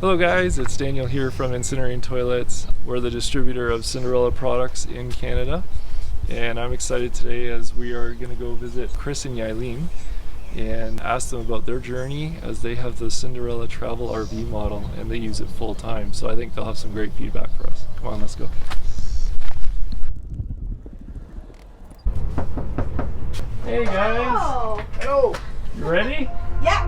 Hello guys, it's Daniel here from Incinerating Toilets. We're the distributor of Cinderella products in Canada, and I'm excited today as we are going to go visit Chris and Yailin and ask them about their journey as they have the Cinderella Travel RV model and they use it full time. So I think they'll have some great feedback for us. Come on, let's go. Hey guys! Oh. Hello! You ready? Yeah.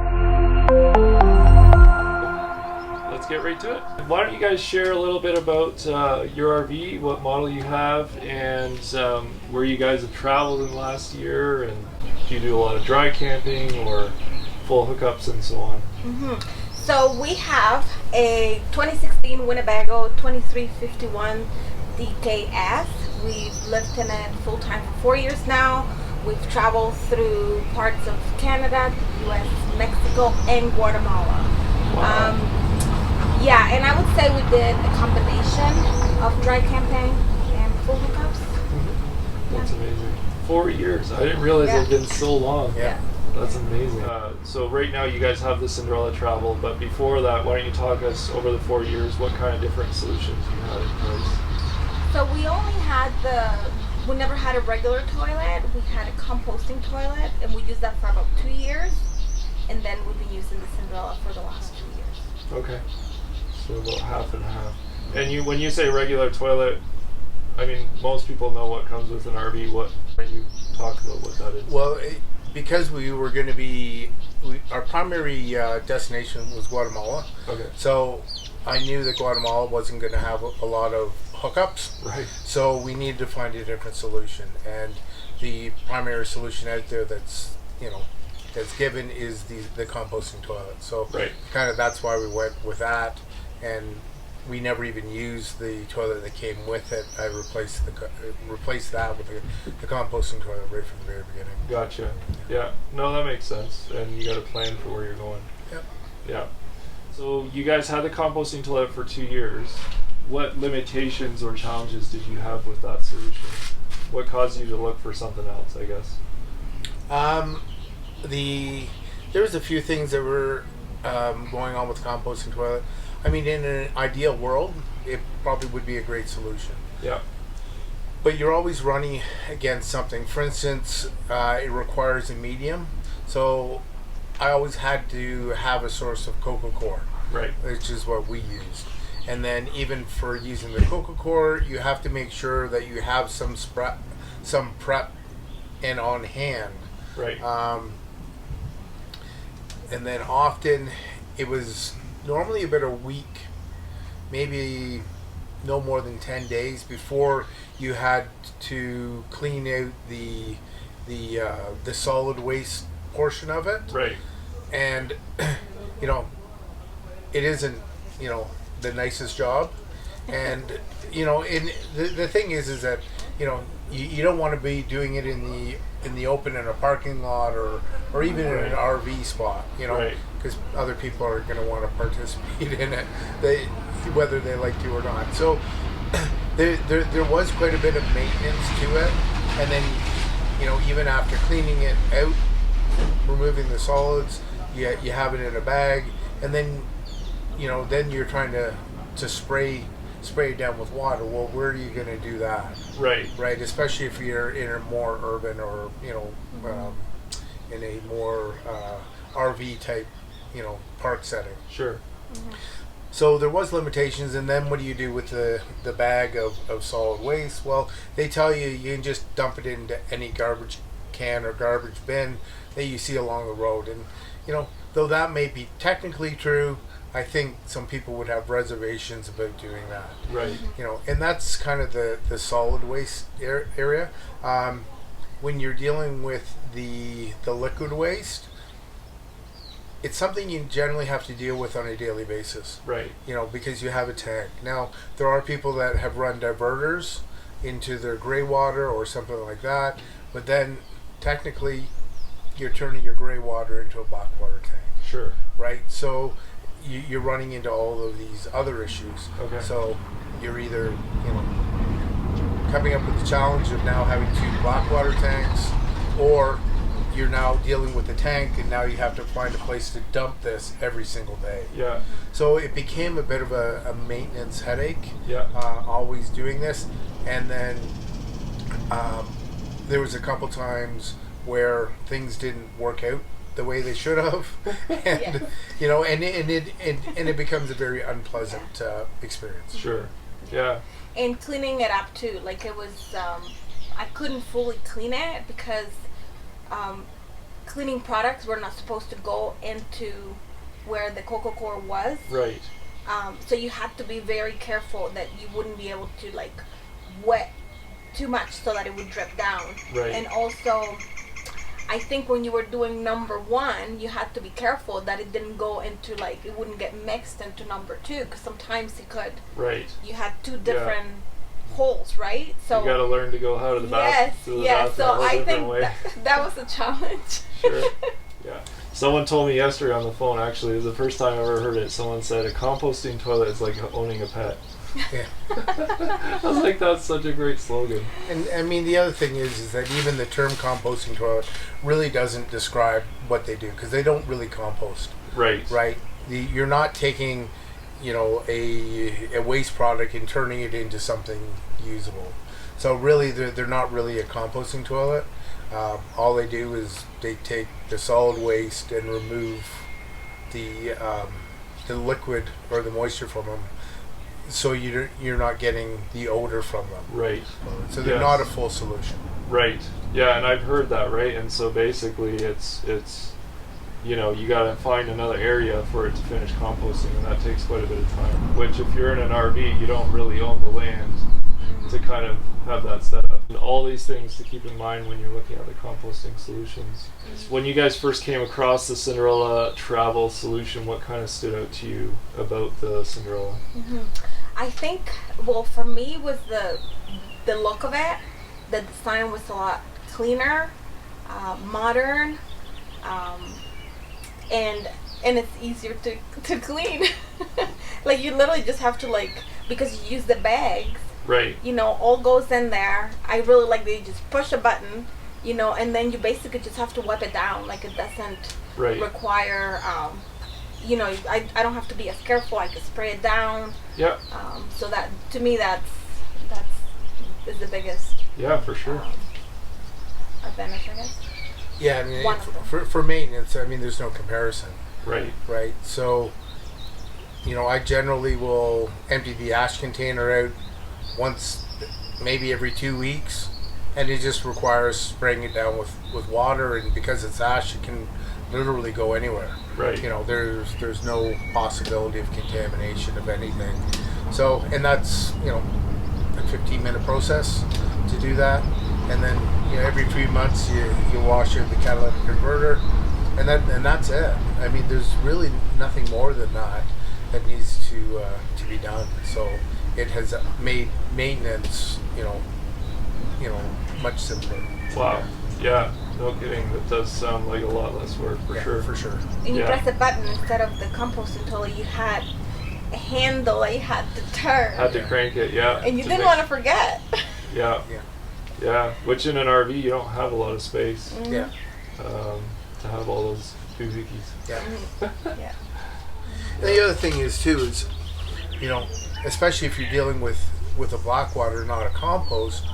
Let's get right to it. Why don't you guys share a little bit about your RV, what model you have, and where you guys have traveled in the last year, and do you do a lot of dry camping or full hookups and so on? So we have a 2016 Winnebago 2351 DKS. We've lived in it full time for 4 years now. We've traveled through parts of Canada, the US, Mexico, and Guatemala. Wow. Yeah, and I would say we did a combination of dry camping and full hookups. That's amazing. 4 years. I didn't realize it had been so long. Yeah. That's amazing. So right now you guys have the Cinderella Travel, but before that, why don't you talk us over the 4 years, what kind of different solutions you had in place? So we never had a regular toilet. We had a composting toilet, and we used that for about 2 years. And then we've been using the Cinderella for the last 2 years. Okay. So about half and half. And when you say regular toilet, I mean, most people know what comes with an RV. What don't you talk about what that is? Well, because we were going to be, our primary destination was Guatemala. Okay. So I knew that Guatemala wasn't going to have a lot of hookups. Right. So we needed to find a different solution. And the primary solution out there that's given is the composting toilet. So Right. kind of that's why we went with that. And we never even used the toilet that came with it. I replaced that with the composting toilet right from the very beginning. Gotcha. Yeah. No, that makes sense. And you got a plan for where you're going. Yep. Yeah. So you guys had the composting toilet for 2 years. What limitations or challenges did you have with that solution? What caused you to look for something else, I guess? There was a few things that were going on with the composting toilet. I mean, in an ideal world, it probably would be a great solution. Yeah. But you're always running against something. For instance, it requires a medium. So I always had to have a source of coco coir, Right. which is what we used. And then even for using the coco coir, you have to make sure that you have some prep and on hand. Right. And then often it was normally about a week, maybe no more than 10 days before you had to clean out the solid waste portion of it. Right. And it isn't the nicest job. And the thing is that you don't want to be doing it in the open in a parking lot or even in an RV spot, Right. because other people are going to want to participate in it, whether they like to or not. So there was quite a bit of maintenance to it, and then even after cleaning it out, removing the solids, you have it in a bag, and then then you're trying to spray it down with water. Well, where are you going to do that? Right. Right, especially if you're in a more urban or in a more RV type park setting. Sure. So there was limitations. And then what do you do with the bag of solid waste? Well, they tell you can just dump it into any garbage can or garbage bin that you see along the road. And though that may be technically true, I think some people would have reservations about doing that. Right. And that's kind of the solid waste area. When you're dealing with the liquid waste, it's something you generally have to deal with on a daily basis. Right. Because you have a tank. Now, there are people that have run diverters into their gray water or something like that, but then technically you're turning your gray water into a black water tank. Sure. Right? So you're running into all of these other issues. Okay. So you're either, coming up with the challenge of now having 2 black water tanks, or you're now dealing with the tank, and now you have to find a place to dump this every single day. Yeah. So it became a bit of a maintenance headache. Yeah. Always doing this, and then there was a couple times where things didn't work out the way they should have, and you know, and it becomes a very unpleasant experience. Sure. Yeah. And cleaning it up too, like it was, I couldn't fully clean it because cleaning products were not supposed to go into where the coco core was. Right. So you had to be very careful that you wouldn't be able to like wet too much so that it would drip down. Right. And also, I think when you were doing number 1, you had to be careful that it didn't go into like, it wouldn't get mixed into number 2, because sometimes it could. Right. You had 2 different holes, right? So you got to learn to go how to the bathroom. Yes. So I think way. that was a challenge. Sure. Yeah. Someone told me yesterday on the phone, actually, it was the first time I ever heard it. Someone said a composting toilet is like owning a pet. Yeah. I was like, that's such a great slogan. And I mean, the other thing is that even the term composting toilet really doesn't describe what they do, because they don't really compost. Right. Right. You're not taking, you know, a waste product and turning it into something usable. So really, they're not really a composting toilet. All they do is they take the solid waste and remove the liquid or the moisture from them, so you're not getting the odor from them. Right. So they're not a full solution. Right. Yeah, and I've heard that, right? And so basically it's you know, you got to find another area for it to finish composting, and that takes quite a bit of time. Which, if you're in an RV, you don't really own the land to kind of have that set up. And all these things to keep in mind when you're looking at the composting solutions. When you guys first came across the Cinderella Travel solution, what kind of stood out to you about the Cinderella? I think, well, for me was the look of it. The design was a lot cleaner, modern, and it's easier to clean. Like, you literally just have to, like, because you use the bags, right? You know, all goes in there. I really like that you just push a button, you know, and then you basically just have to wipe it down. Like, it doesn't require, you know, I don't have to be as careful. I can spray it down. Yeah. So that, to me, that's is the biggest. Yeah, for sure. Advantage, I guess. Yeah, I mean, for maintenance, I mean, there's no comparison. Right. Right. So, you know, I generally will empty the ash container out once, maybe every 2 weeks, and it just requires spraying it down with water, and because it's ash, it can literally go anywhere. Right. You know, there's no possibility of contamination of anything. So, and that's, you know, a 15-minute process to do that. And then, you know, every 3 months you wash the catalytic converter, and that's it. I mean, there's really nothing more than that needs to be done. So it has made maintenance, you know, much simpler. Wow. Yeah. No kidding. That does sound like a lot less work, for sure. For sure. And you press a button instead of the composting toilet. You had a handle that you had to turn. Had to crank it, yeah. And you didn't want to forget. Yeah. Yeah. Yeah. Which in an RV, you don't have a lot of space. Yeah. To have all those doohickeys. Yeah. Yeah. And the other thing is too is, you know, especially if you're dealing with a blackwater, not a compost.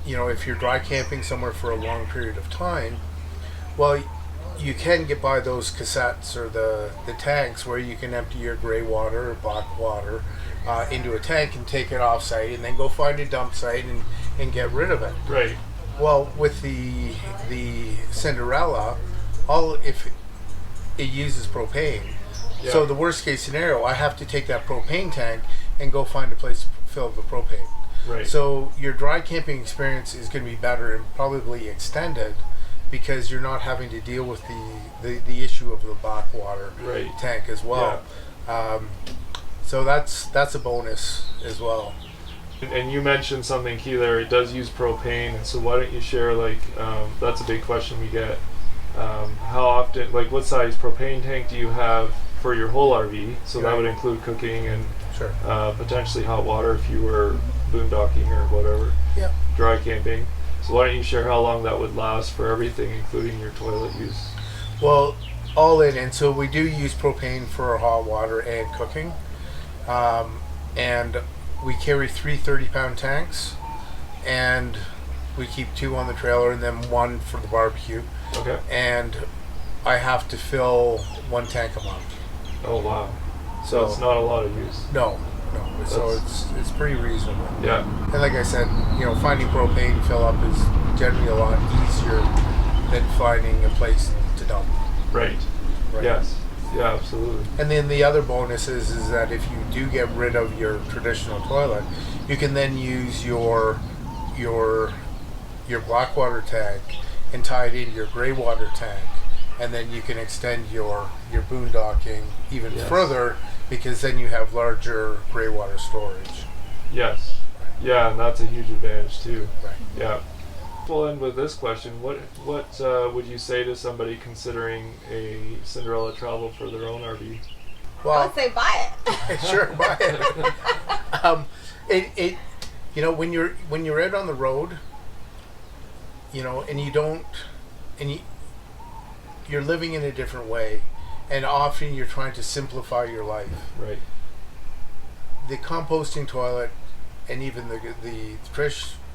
You know, if you're dry camping somewhere for a long period of time, well, you can get by those cassettes or the tanks where you can empty your gray water or black water into a tank and take it off site, and then go find a dump site and get rid of it. Right. Well, with the Cinderella, if it uses propane. Yeah. So the worst case scenario, I have to take that propane tank and go find a place to fill the propane. Right. So your dry camping experience is going to be better and probably extended, because you're not having to deal with the issue of the black water tank as well. Yeah. So that's a bonus as well. And you mentioned something key there. It does use propane, and so why don't you share, like, that's a big question we get. How often, like, what size propane tank do you have for your whole RV? So that would include cooking and potentially hot water if you were boondocking or whatever. Yep. Dry camping. So why don't you share how long that would last for everything, including your toilet use? Well, all in, and so we do use propane for hot water and cooking, and we carry 3 30-pound tanks, and we keep 2 on the trailer and then 1 for the barbecue. Okay. And I have to fill 1 tank a month. Oh wow. So it's not a lot of use. No. So it's pretty reasonable. Yeah. And like I said, finding propane fill up is generally a lot easier than finding a place to dump. Right. Yes. Yeah, absolutely. And then the other bonus is that if you do get rid of your traditional toilet, you can then use your black water tank and tie it into your gray water tank, and then you can extend your boondocking even further, because then you have larger gray water storage. Yes. Yeah, and that's a huge advantage too. Right. Yeah. We'll end with this question. What would you say to somebody considering a Cinderella travel for their own RV? Well, I would say buy it. Sure, buy it. When you're out on the road, and you're living in a different way, and often you're trying to simplify your life. Right. The composting toilet and even the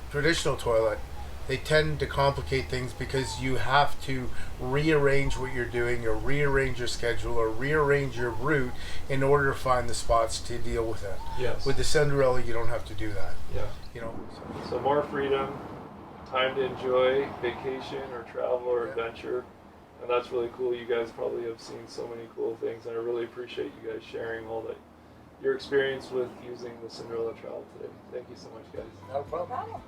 traditional toilet, they tend to complicate things because you have to rearrange what you're doing, or rearrange your schedule, or rearrange your route in order to find the spots to deal with it. Yes. With the Cinderella, you don't have to do that. Yeah. So So more freedom, time to enjoy vacation or travel or adventure. And that's really cool. You guys probably have seen so many cool things, and I really appreciate you guys sharing all that your experience with using the Cinderella Travel today. Thank you so much, guys. No problem. Problem.